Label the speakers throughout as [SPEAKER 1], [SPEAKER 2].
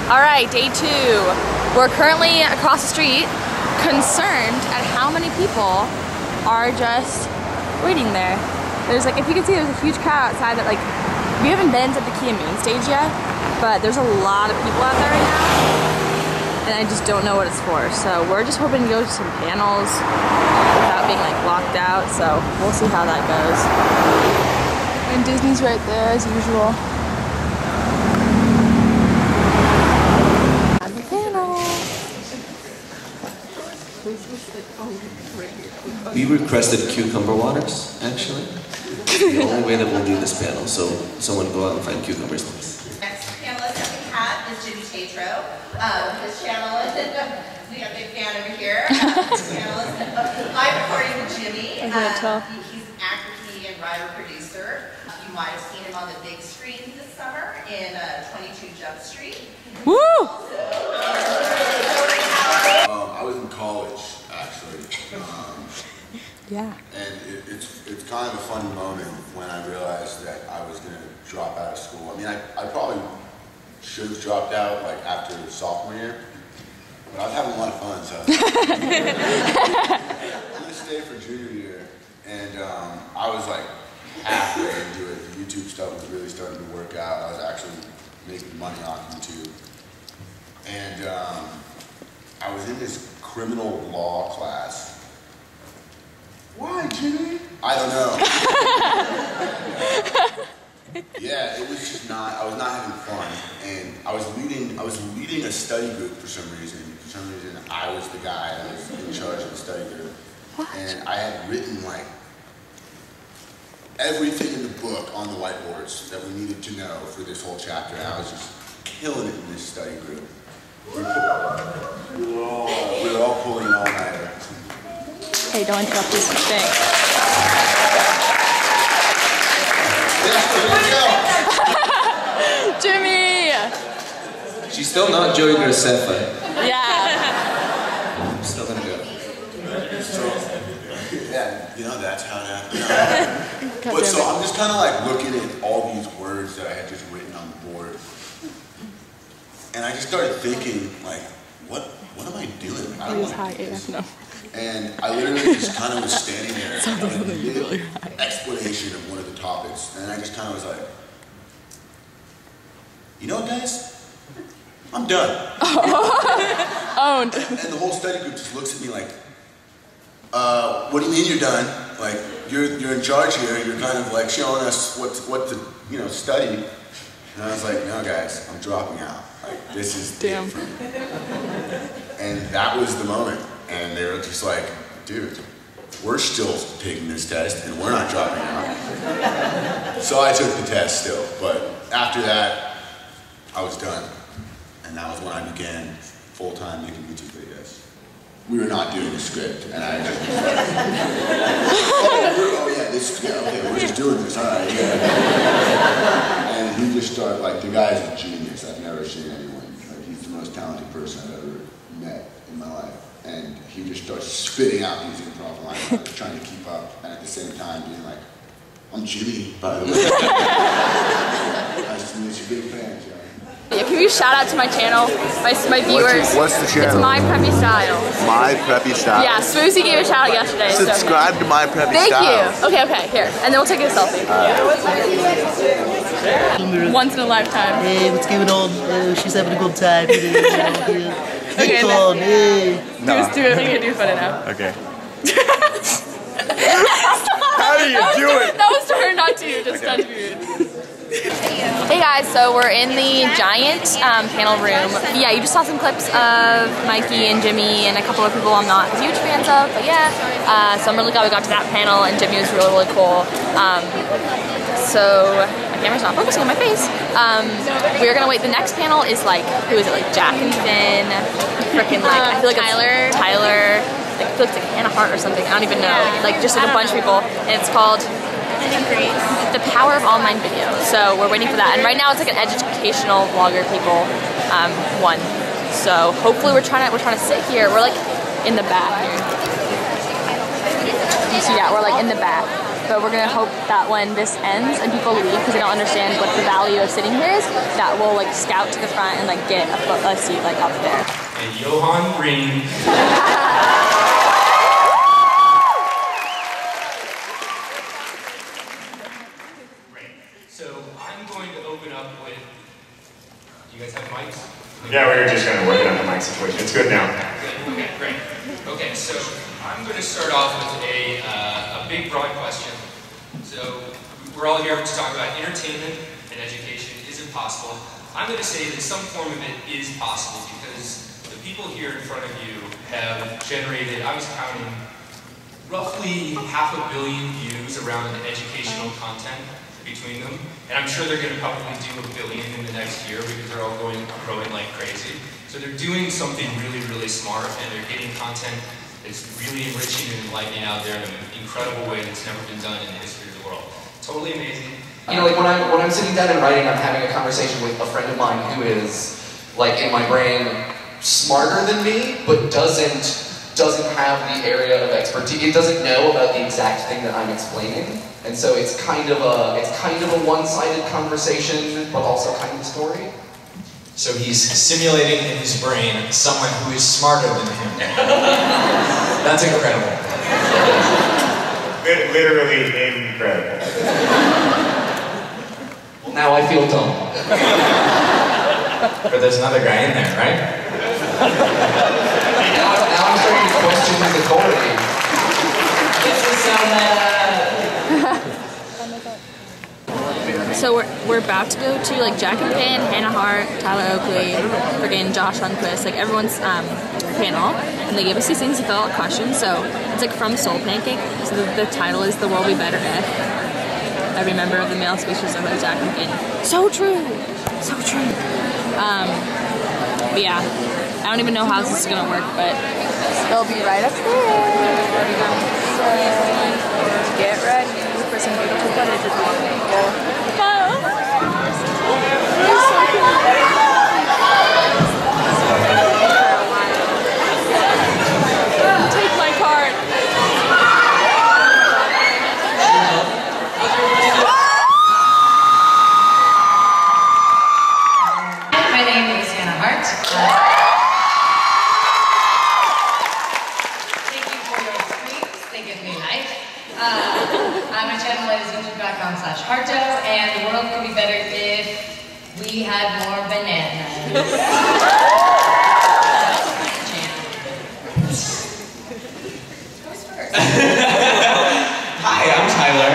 [SPEAKER 1] All right, day 2. We're currently across the street, concerned at how many people are just waiting there. There's like, if you can see, there's a huge crowd outside that like, we haven't been to the Kia main stage yet, but there's a lot of people out there right now, and I just don't know what it's for. So we're just hoping to go to some panels without being like locked out, so we'll see how that goes. And Disney's right there as usual.
[SPEAKER 2] We requested cucumber waters, actually. The only way that we'll do this panel, so someone go out and find cucumbers.
[SPEAKER 3] Next panelist that we have is Jimmy Tatro. His channel is, we have a big fan over here. His channel is Live Recording with Jimmy. He's an actor, comedian, writer, producer. You might have seen him on the big screen this summer in 22 Jump Street.
[SPEAKER 1] Woo!
[SPEAKER 4] I was in college, actually.
[SPEAKER 1] Yeah.
[SPEAKER 4] And it's kind of a fun moment when I realized that I was going to drop out of school. I mean, I probably should have dropped out like after sophomore year, but I was having a lot of fun, so I'm going to stay for junior year. And I was like halfway into it. The YouTube stuff was really starting to work out. I was actually making money off YouTube. And I was in this criminal law class. Why, Jimmy? I don't know. Yeah, it was just not, I was not having fun. And I was leading a study group for some reason. For some reason, I was the guy that was in charge of the study group. What? And I had written like everything in the book on the whiteboards that we needed to know for this whole chapter. And I was just killing it in this study group. We were all pulling an all-nighter.
[SPEAKER 1] Hey, don't interrupt this thing. Jimmy!
[SPEAKER 2] She's still not Joey Graceffa.
[SPEAKER 1] Yeah.
[SPEAKER 2] I'm still gonna go.
[SPEAKER 4] So, yeah, you know, that's how it happened. But so I'm just kind of like looking at all these words that I had just written on the board. And I just started thinking, like, what am I doing? I don't want to do this.
[SPEAKER 1] No.
[SPEAKER 4] And I literally just kind of was standing there and explanation of one of the topics. And I just kind of was like, you know what, guys? I'm done.
[SPEAKER 1] Owned.
[SPEAKER 4] And the whole study group just looks at me like, what do you mean you're done? Like, you're in charge here. You're kind of like showing us what to study. And I was like, no, guys, I'm dropping out. Like, this is it for me. And that was the moment. And they were just like, dude, we're still taking this test and we're not dropping out. So I took the test still, but after that, I was done. And that was when I began full-time making YouTube videos. We were not doing the script, and I just was like, okay, we're just doing this, all right, yeah. And he just started, like, the guy's a genius. I've never seen anyone. Like, he's the most talented person I've ever met in my life. And he just starts spitting out these improv lines. I was trying to keep up, and at the same time being like, I'm Jimmy, by the way. Nice to meet you, big fans, yeah.
[SPEAKER 1] Yeah, can you shout out to my channel, my viewers?
[SPEAKER 4] What's the channel?
[SPEAKER 1] It's My Preppy Style.
[SPEAKER 4] My Preppy Style.
[SPEAKER 1] Yeah, Swoozy gave a shout out yesterday.
[SPEAKER 4] Subscribe to My Preppy
[SPEAKER 1] Thank
[SPEAKER 4] Style.
[SPEAKER 1] you. Okay, here. And then we'll take a selfie. Once in a lifetime.
[SPEAKER 5] Hey, what's going on? Oh, she's having a good time.
[SPEAKER 1] Okay,
[SPEAKER 5] VidCon, hey.
[SPEAKER 1] Do it. We can do funny now.
[SPEAKER 4] Okay. How do you do it?
[SPEAKER 1] That was to her, not to you. Just not to you. Hey guys, so we're in the giant panel room. Yeah, you just saw some clips of Mikey and Jimmy and a couple of people I'm not huge fans of, but yeah. So I'm really glad we got to that panel, and Jimmy was really, really cool. So my camera's not focusing on my face. We're gonna wait. The next panel is like, who is it? Like Jack and Finn, freaking like I feel like Tyler. Like, I feel like it's like Hannah Hart or something. I don't even know. Like just like a bunch of people, and it's called The Power of Online Video. So we're waiting for that, and right now it's like an educational vlogger people one. So hopefully we're trying to sit here. We're like in the back here. You see that? We're like in the back. but we're gonna hope that when this ends and people leave because they don't understand what the value of sitting here is, that we'll like scout to the front and like get a seat like up there.
[SPEAKER 6] And Johan Green. Great. So I'm going to open up with. Do you guys have mics?
[SPEAKER 7] Yeah, we were just kind of working on the mic situation. It's good now.
[SPEAKER 6] Good. Okay, great. Okay, so I'm going to start off with a big, broad question. So we're all here to talk about entertainment and education. Is it possible? I'm going to say that some form of it is possible because the people here in front of you have generated, I was counting, roughly 500 million views around educational content between them. And I'm sure they're going to probably do 1 billion in the next year because they're all growing like crazy. So they're doing something really, really smart, and they're getting content that's really enriching and enlightening out there in an incredible way that's never been done in the history of the world. Totally amazing.
[SPEAKER 8] You know, like when I'm sitting down and writing, I'm having a conversation with a friend of mine who is, like, in my brain, smarter than me, but doesn't have the area of expertise. It doesn't know about the exact thing that I'm explaining, and so it's kind of a one-sided conversation, but also kind of a story.
[SPEAKER 9] So he's simulating in his brain someone who is smarter than him. That's incredible.
[SPEAKER 7] Literally incredible.
[SPEAKER 8] Now I feel dumb.
[SPEAKER 9] But there's another guy in there, right?
[SPEAKER 8] Now I'm starting to question his authority. This is so
[SPEAKER 1] So we're about to go to like Jack and Pin, Hannah Hart, Tyler Oakley, friggin' Josh Lundquist, like everyone's panel, and they gave us these things to fill out questions. So it's like from Soul Pancake. So the title is "The World Be Better If Every Member of the Male Species of Jack and Pin." So true, so true. But yeah, I don't even know how this is gonna work, but it'll be right up there. So get ready for some beautiful footage of me. Take my card.
[SPEAKER 10] My name is Hannah Hart. Thank you for your screams. They give me life. My channel is youtube.com/Harto, and the world could be better if we had more bananas. Who's first?
[SPEAKER 11] Hi, I'm Tyler.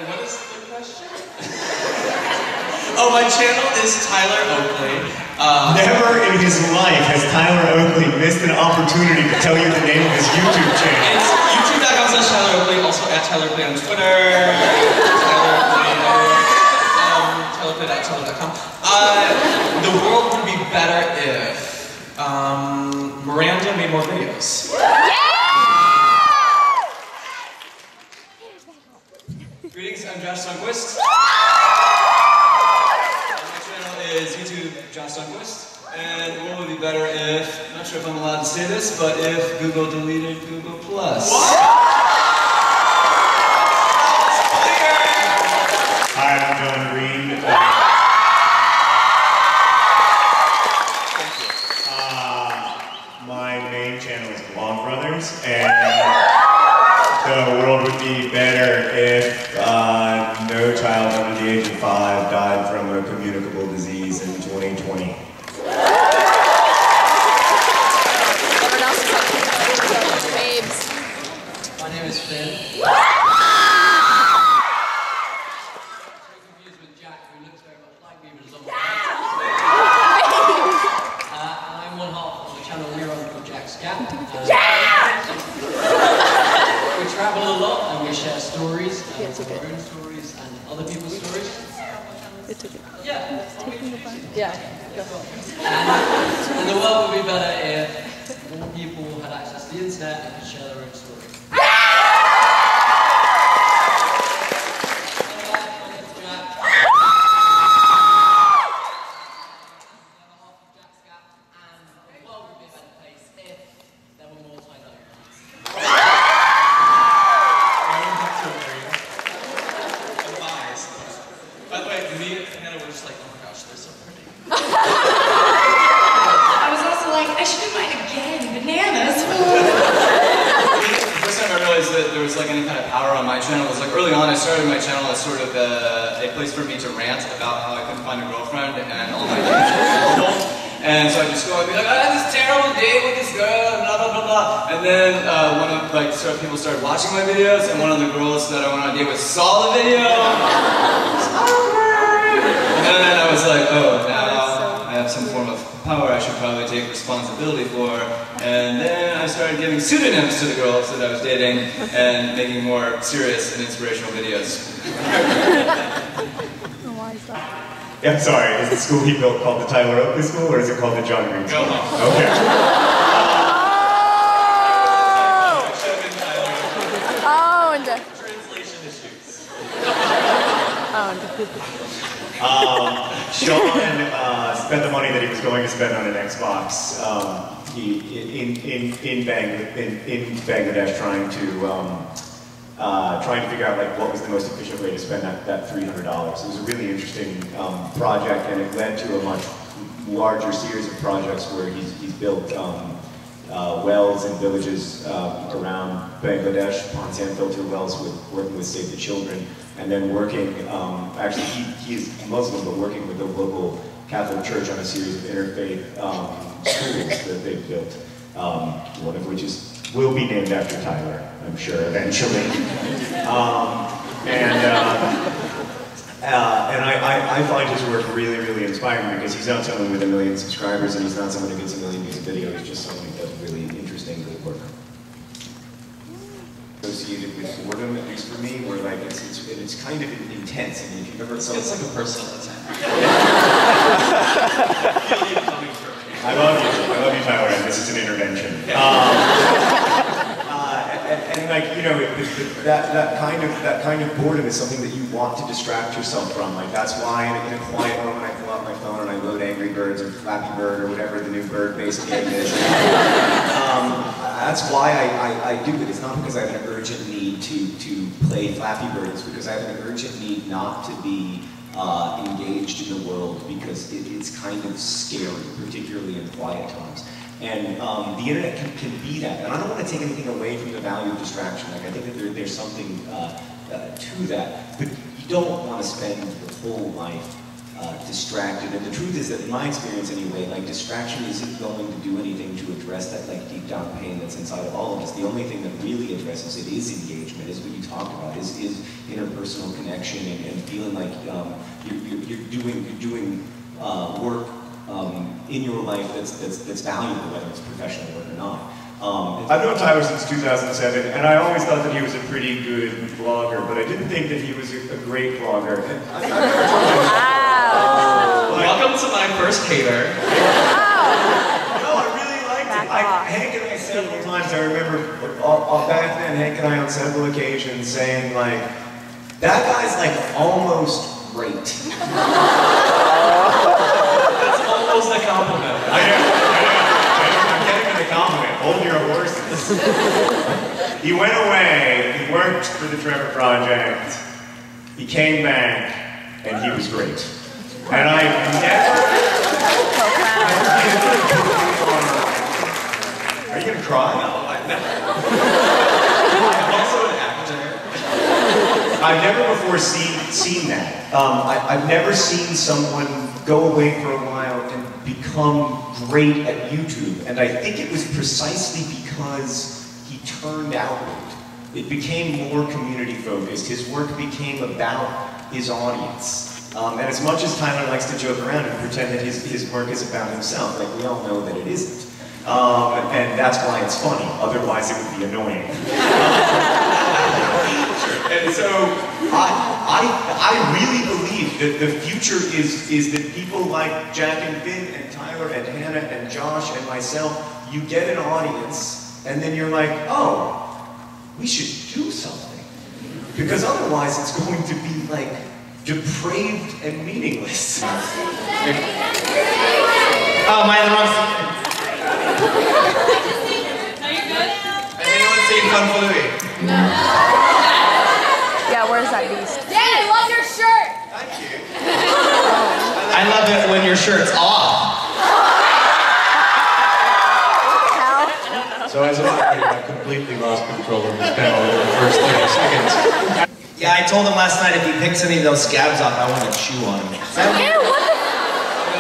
[SPEAKER 11] What is the question? Oh, my channel is Tyler Oakley.
[SPEAKER 7] Never in his life has Tyler Oakley missed an opportunity to tell you the name of his YouTube channel.
[SPEAKER 11] It's youtube.com/Tyler Oakley, also at Tyler Oakley on Twitter. Tyler Oakley, tylerplay.tyler.com. The world would be better if Miranda made more videos. Greetings, I'm Josh Lundquist. My channel is YouTube Josh Lundquist. And the world would be better if, I'm not sure if I'm allowed to say this, but if Google deleted Google+. What?
[SPEAKER 7] Hi, I'm John Green. My main channel is Vlog Brothers, and the world would be better if no child under the age of 5 died from a communicable disease in 2020.
[SPEAKER 12] My name is Finn. Confused with Jack, who looks very much like me, but is on my I'm one half of the channel we run called Jack's Gap. We travel a lot and we share stories, our own stories and other people's stories.
[SPEAKER 1] Yeah.
[SPEAKER 12] And the world would be better if more people had access to the internet and could share their own stories. If was just like, oh my gosh, they're so pretty.
[SPEAKER 10] I was also like, I should do mine again, bananas.
[SPEAKER 11] The first time I realized that there was like any kind of power on my channel was like early on I started my channel as sort of a place for me to rant about how I couldn't find a girlfriend and all my dates were horrible. And so I just go and be like, I had this terrible date with this girl and blah blah blah blah. And then people started watching my videos, and one of the girls that I went on a date with saw the video. And then I was like, oh, now I have some form of power I should probably take responsibility for. And then I started giving pseudonyms to the girls that I was dating and making more serious and inspirational videos.
[SPEAKER 7] Yeah, sorry, is the school he built called the Tyler Oakley School, or is it called the John Green School? Okay.
[SPEAKER 1] Owned.
[SPEAKER 7] Translation issues.
[SPEAKER 1] Owned.
[SPEAKER 7] Sean spent the money that he was going to spend on an Xbox in Bangladesh trying to figure out like what was the most efficient way to spend that $300. It was a really interesting project, and it led to a much larger series of projects where he's built wells in villages around Bangladesh, ponds and filter wells, working with Save the Children, and then working, actually he's Muslim, but working with the local Catholic Church on a series of interfaith schools that they've built, one of which will be named after Tyler, I'm sure, eventually. I find his work really, really inspiring because he's not someone with 1 million subscribers, and he's not someone who gets 1 million views a video. He's just someone who does really interesting, good work. Associated with boredom, at least for me, where like it's kind of intense. I mean, if you've ever felt
[SPEAKER 12] It's like a personal attack.
[SPEAKER 7] I love you, Tyler, and this is an intervention. And like, you know, that kind of boredom is something that you want to distract yourself from. Like, that's why in a quiet moment I pull out my phone and I load Angry Birds or Flappy Bird or whatever the new bird-based game is. That's why I do it. It's not because I have an urgent need to play Flappy Bird. It's because I have an urgent need not to be engaged in the world, because it's kind of scary, particularly in quiet times. And the internet can be that. And I don't want to take anything away from the value of distraction. Like, I think that there's something to that. But you don't want to spend your whole life distracted. And the truth is that, in my experience anyway, like, distraction isn't going to do anything to address that like deep down pain that's inside of all of us. The only thing that really addresses it is engagement, is what you talked about, is interpersonal connection and feeling like you're doing work in your life that's valuable, whether it's professional work or not. I've known Tyler since 2007, and I always thought that he was a pretty good vlogger, but I didn't think that he was a great vlogger.
[SPEAKER 11] Welcome to my first cater.
[SPEAKER 7] No, I really liked it. Hank and I several times, I remember back then, Hank and I on several occasions saying like, that guy's like almost great.
[SPEAKER 11] That's almost a compliment.
[SPEAKER 7] I'm getting to the compliment. Hold your horses. He went away, he worked for the Trevor Project, he came back, and he was great. And I never... Are you gonna cry?
[SPEAKER 11] No, I'm also an actor.
[SPEAKER 7] I've never before seen that. I've never seen someone go away for a while and become great at YouTube. And I think it was precisely because he turned outward. It became more community focused. His work became about his audience. And as much as Tyler likes to joke around and pretend that his work is about himself, like, we all know that it isn't. And that's why it's funny. Otherwise it would be annoying. And so I really believe that the future is that people like Jack and Finn and Tyler and Hannah and Josh and myself, you get an audience, and then you're like, oh, we should do something. Because otherwise it's going to be like depraved and meaningless.
[SPEAKER 11] Oh, am I in the wrong seat?
[SPEAKER 10] No, you're good.
[SPEAKER 11] Has anyone seen Kung Fu Louie?
[SPEAKER 10] No.
[SPEAKER 1] Yeah, where's that beast?
[SPEAKER 10] Dad, I love your shirt!
[SPEAKER 11] Thank you.
[SPEAKER 1] Oh,
[SPEAKER 13] I love it when your shirt's off.
[SPEAKER 7] So as a moderator, I completely lost control of this panel in the first 30 seconds.
[SPEAKER 13] Yeah, I told him last night if he picks any of those scabs off, I want to chew on him.
[SPEAKER 6] I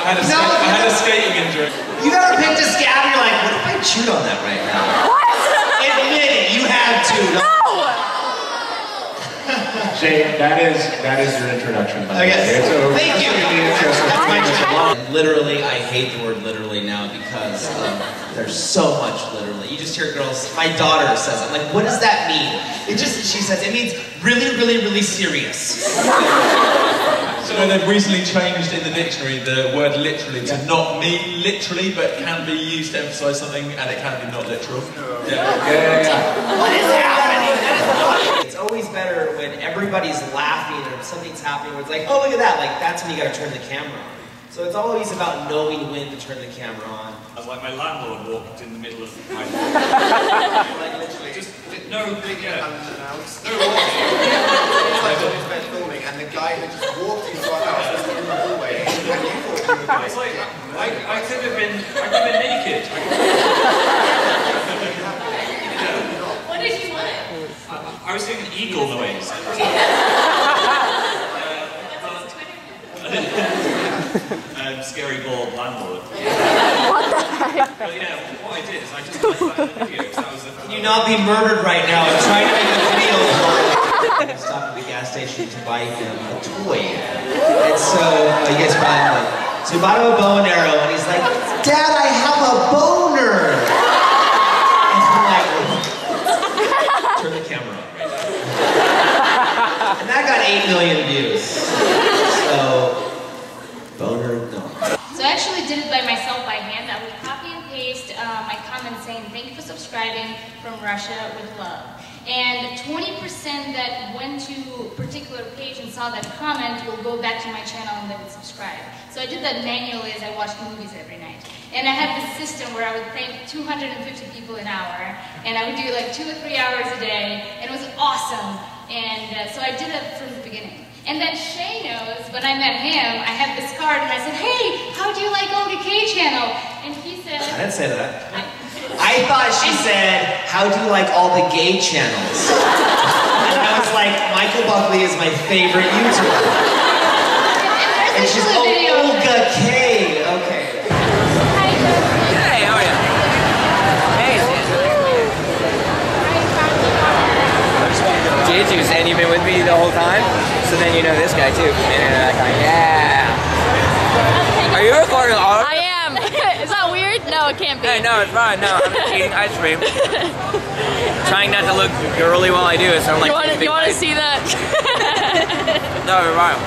[SPEAKER 6] had a skating injury.
[SPEAKER 13] You ever picked a scab and you're like, what if I chewed on that right now? What? Admit it, you have to. No!
[SPEAKER 7] Shane, that is your introduction.
[SPEAKER 13] Okay.
[SPEAKER 7] So
[SPEAKER 13] thank you.
[SPEAKER 7] That's my
[SPEAKER 13] literally, I hate the word literally now because there's so much literally. You just hear girls, my daughter says it. Like, what does that mean? She says, it means really, really, really serious.
[SPEAKER 9] So they've recently changed in the dictionary the word literally to not mean literally, but can be used to emphasize something, and it can be not literal.
[SPEAKER 13] What is happening? It's always better when everybody's laughing or something's happening where it's like, oh, look at that. Like, that's when you gotta turn the camera on. So it's always about knowing when to turn the camera on.
[SPEAKER 14] I was like, my landlord walked in the middle of my
[SPEAKER 13] like literally just
[SPEAKER 14] no big
[SPEAKER 4] unannounced.
[SPEAKER 14] No walking.
[SPEAKER 4] It's like on his bed filming, and the guy had just walked into our house was in the hallway, and you thought you were the guy.
[SPEAKER 14] It's like I could have been naked.
[SPEAKER 10] What did you want?
[SPEAKER 14] I was doing eagle noise. Scary bald landlord.
[SPEAKER 1] What the heck?
[SPEAKER 14] But yeah, what I did is I just played that video because that was the.
[SPEAKER 13] Can you not be murdered right now? I'm trying to make a video. I stopped at the gas station to buy him a toy. And so, you guys probably know. So he bought him a bow and arrow, and he's like, Dad, I have a boner! And I'm like, turn the camera on right now. And that got 8 million views. So, boner, no.
[SPEAKER 10] So I actually did it by myself by hand. I would copy and paste my comment saying, thank you for subscribing from Russia with love. And 20% that went to a particular page and saw that comment will go back to my channel and they would subscribe. So I did that manually as I watched movies every night. And I had this system where I would thank 250 people an hour, and I would do like 2 or 3 hours a day, and it was awesome. And so I did it from the beginning. And then Shay knows, when I met him, I had this card and I said, hey, how do you like Olga K channel? And he said...
[SPEAKER 13] I didn't say that. I thought she said, how do you like all the gay channels? And I was like, Michael Buckley is my favorite YouTuber. And she's, oh, Olga K. Okay.
[SPEAKER 15] Hey, how are you? Hey. J2's, and you've been with me the whole time? So then you know this guy too. Yeah. Are you recording all?
[SPEAKER 1] I am. Is that weird? No, it can't be.
[SPEAKER 15] Hey, no, it's fine. No, I'm eating ice cream. Trying not to look girly while I do it, so I'm like.
[SPEAKER 1] You want to see that?
[SPEAKER 15] No, you're right.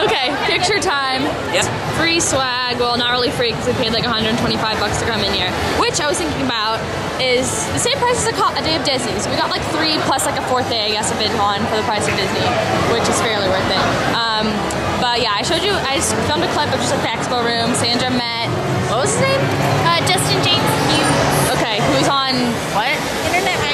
[SPEAKER 1] Okay, picture time.
[SPEAKER 15] Yep.
[SPEAKER 1] Free swag. Well, not really free because we paid like $125 to come in here. Which I was thinking about is the same price as a day of Disney. So we got like 3 plus like a 4th day, I guess, of VidCon for the price of Disney, which is fairly worth it. But yeah, I showed you. I just filmed a clip of just like the expo room. Sandra met. What was his name?
[SPEAKER 16] Justin James Hughes.
[SPEAKER 1] Okay, who's on what?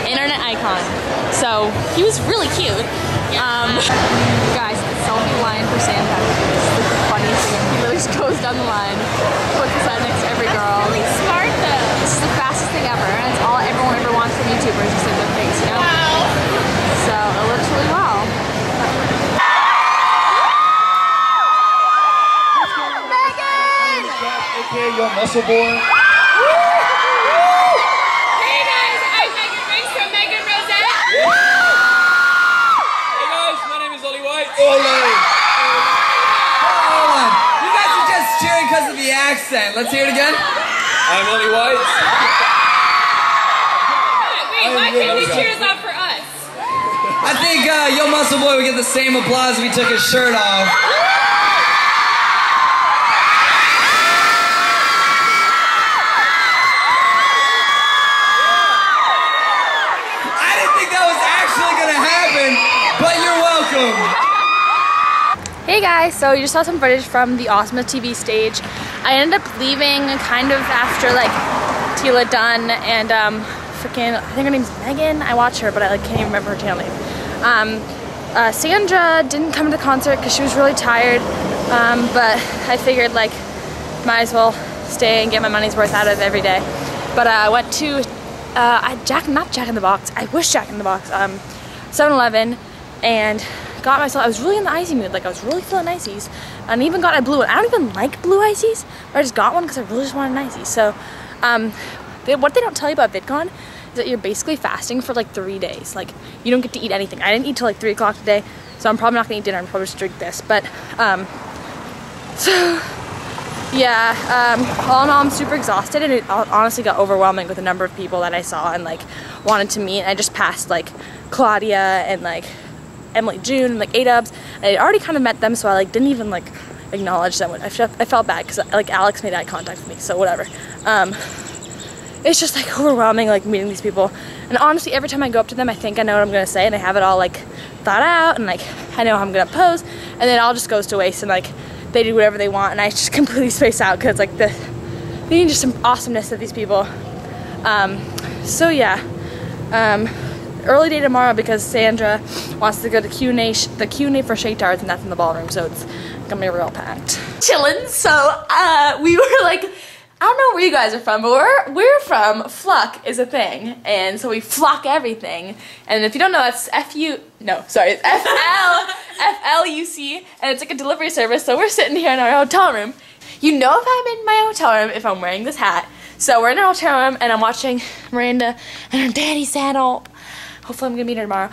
[SPEAKER 1] Internet Icon. So he was really cute. Guys, the selfie line for Santa is like the funniest thing. He literally just goes down the line, puts his head next to every girl.
[SPEAKER 16] Really smart though.
[SPEAKER 1] This is the fastest thing ever, and it's all everyone ever wants from YouTubers, just like their face, you know?
[SPEAKER 16] Wow.
[SPEAKER 1] So it works really well.
[SPEAKER 16] Megan!
[SPEAKER 7] AKA your muscle boy.
[SPEAKER 16] Hey guys, I'm Megan Riggs from Megan Rosette.
[SPEAKER 9] Hey guys, my name is Ollie White.
[SPEAKER 15] Hold on. You guys are just cheering because of the accent. Let's hear it again.
[SPEAKER 9] I'm Ollie White.
[SPEAKER 16] Wait, why can't you cheer us up for us?
[SPEAKER 15] I think Yo Muscle Boy would get the same applause if he took his shirt off. I didn't think that was actually gonna happen, but you're welcome.
[SPEAKER 1] Hey guys, so you just saw some footage from the Awesome TV stage. I ended up leaving kind of after like Tila Dunn and freaking, I think her name's Megan. I watch her, but I like can't even remember her channel name. Sandra didn't come to the concert because she was really tired, but I figured like might as well stay and get my money's worth out of every day. But I went to not Jack in the Box, I wish Jack in the Box, 7-Eleven, and got myself, I was really in the icy mood, like I was really feeling ices, and even got a blue one. I don't even like blue ices, but I just got one because I really just wanted an icy. So what they don't tell you about VidCon is that you're basically fasting for like 3 days. Like you don't get to eat anything. I didn't eat till like 3 o'clock today, so I'm probably not gonna eat dinner. I'm probably just drink this. But so yeah, all in all, I'm super exhausted, and it honestly got overwhelming with the number of people that I saw and like wanted to meet. I just passed like Claudia and like Emily June and like A-Dubs. I had already kind of met them, so I like didn't even like acknowledge them. I felt bad because like Alex made eye contact with me, so whatever. It's just like overwhelming like meeting these people, and honestly every time I go up to them I think I know what I'm gonna say and I have it all like thought out, and like I know how I'm gonna pose, and then it all just goes to waste, and like they do whatever they want and I just completely space out because like the just some awesomeness of these people. So yeah, early day tomorrow because Sandra wants to go to the Q&A for Shake Towers, and that's in the ballroom, so it's gonna be real packed. Chillin', so we were like, I don't know where you guys are from, but we're from Fluck is a thing, and so we flock everything. And if you don't know, that's it's F-L-U-C, and it's like a delivery service. So we're sitting here in our hotel room. You know if I'm in my hotel room if I'm wearing this hat. So we're in our hotel room, and I'm watching Miranda and her daddy saddle. Hopefully I'm gonna meet her tomorrow.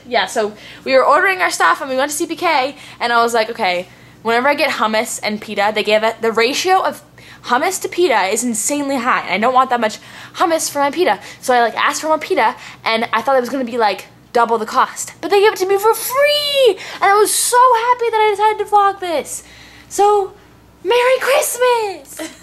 [SPEAKER 1] Yeah, so we were ordering our stuff, and we went to CPK, and I was like, okay, whenever I get hummus and pita, they give it, the ratio of hummus to pita is insanely high, and I don't want that much hummus for my pita. So I like asked for more pita, and I thought it was gonna be like double the cost, but they gave it to me for free, and I was so happy that I decided to vlog this. So Merry Christmas!